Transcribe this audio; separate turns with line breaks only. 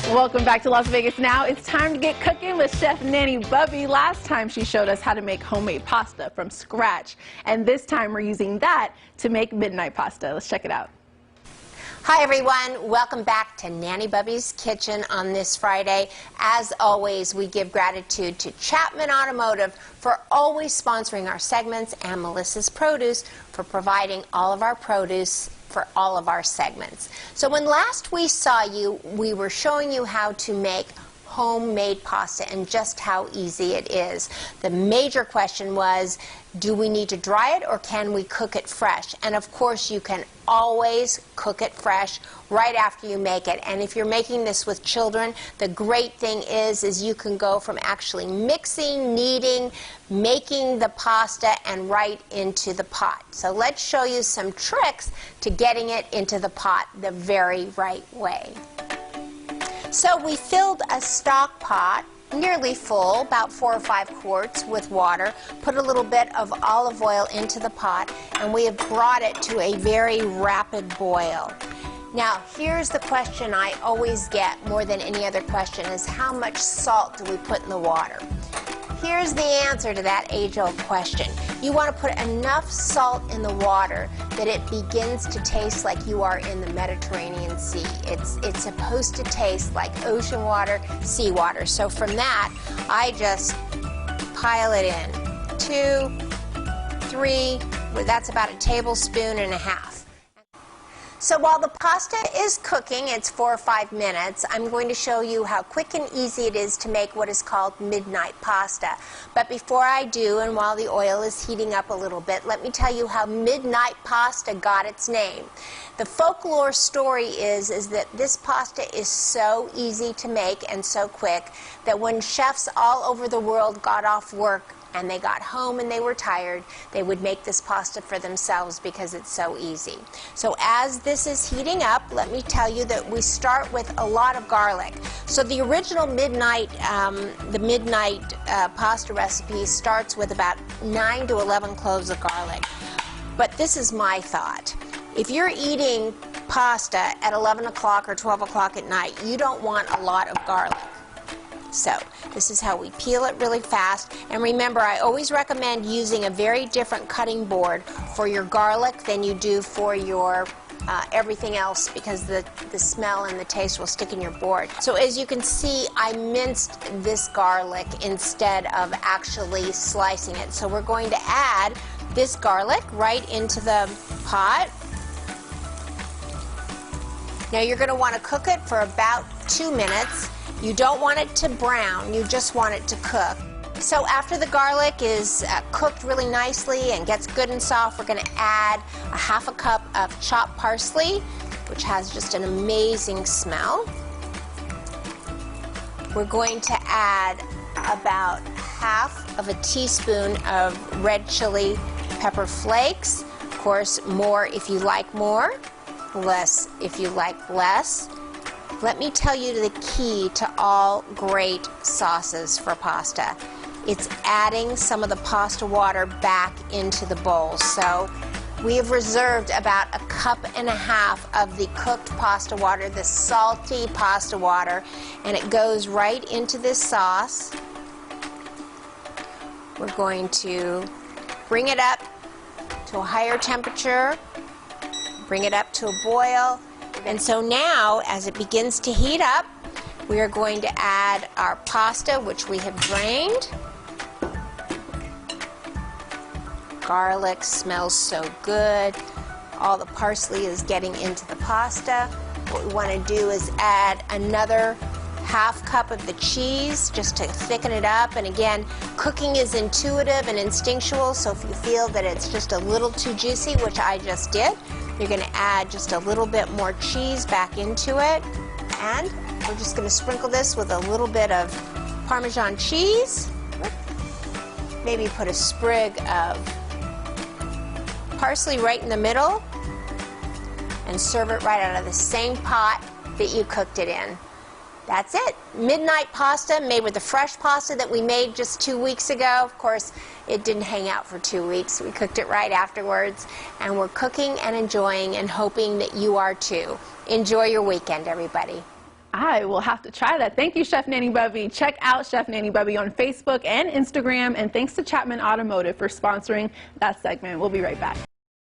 Welcome back to Las Vegas Now. It's time to get cooking with Chef Nanny Bubby. Last time she showed us how to make homemade pasta from scratch, and this time we're using that to make midnight pasta. Let's check it out.
Hi everyone, welcome back to Nanny Bubby's Kitchen on this Friday. As always, we give gratitude to Chapman Automotive for always sponsoring our segments and Melissa's Produce for providing all of our produce for all of our segments. So when last we saw you, we were showing you how to make homemade pasta and just how easy it is. The major question was, do we need to dry it or can we cook it fresh? And of course you can always cook it fresh right after you make it. And if you're making this with children, the great thing is you can go from actually mixing, kneading, making the pasta and right into the pot. So let's show you some tricks to getting it into the pot the very right way. So we filled a stock pot nearly full, about 4 or 5 quarts, with water, put a little bit of olive oil into the pot, and we have brought it to a very rapid boil. Now, here's the question I always get more than any other question is how much salt do we put in the water? Here's the answer to that age-old question. You want to put enough salt in the water that it begins to taste like you are in the Mediterranean Sea. It's supposed to taste like ocean water, seawater. So from that, I just pile it in. 2, 3, that's about a tablespoon and a half. So while the pasta is cooking, it's 4 or 5 minutes, I'm going to show you how quick and easy it is to make what is called midnight pasta. But before I do, and while the oil is heating up a little bit, let me tell you how midnight pasta got its name. The folklore story is that this pasta is so easy to make and so quick that when chefs all over the world got off work and they got home and they were tired, they would make this pasta for themselves because it's so easy. So as this is heating up, let me tell you that we start with a lot of garlic. So the original midnight pasta recipe starts with about 9 to 11 cloves of garlic. But this is my thought. If you're eating pasta at 11 o'clock or 12 o'clock at night, you don't want a lot of garlic. So this is how we peel it really fast. And remember, I always recommend using a very different cutting board for your garlic than you do for your everything else, because the smell and the taste will stick in your board. So as you can see, I minced this garlic instead of actually slicing it. So we're going to add this garlic right into the pot. Now you're going to want to cook it for about 2 minutes. You don't want it to brown, you just want it to cook. So after the garlic is cooked really nicely and gets good and soft, we're going to add a ½ cup of chopped parsley, which has just an amazing smell. We're going to add about ½ teaspoon of red chili pepper flakes. Of course, more if you like more, less if you like less. Let me tell you the key to all great sauces for pasta. It's adding some of the pasta water back into the bowl. So we have reserved about a cup and a half of the cooked pasta water, the salty pasta water, and it goes right into this sauce. We're going to bring it up to a higher temperature, bring it up to a boil. And so now, as it begins to heat up, we are going to add our pasta, which we have drained. Garlic smells so good. All the parsley is getting into the pasta. What we want to do is add another ½ cup of the cheese just to thicken it up. And again, cooking is intuitive and instinctual, so if you feel that it's just a little too juicy, which I just did, you're going to add just a little bit more cheese back into it. And we're just going to sprinkle this with a little bit of Parmesan cheese. Maybe put a sprig of parsley right in the middle and serve it right out of the same pot that you cooked it in. That's it. Midnight pasta made with the fresh pasta that we made just 2 weeks ago. Of course, it didn't hang out for 2 weeks. We cooked it right afterwards. And we're cooking and enjoying and hoping that you are too. Enjoy your weekend, everybody.
I will have to try that. Thank you, Chef Nanny Bubby. Check out Chef Nanny Bubby on Facebook and Instagram. And thanks to Chapman Automotive for sponsoring that segment. We'll be right back.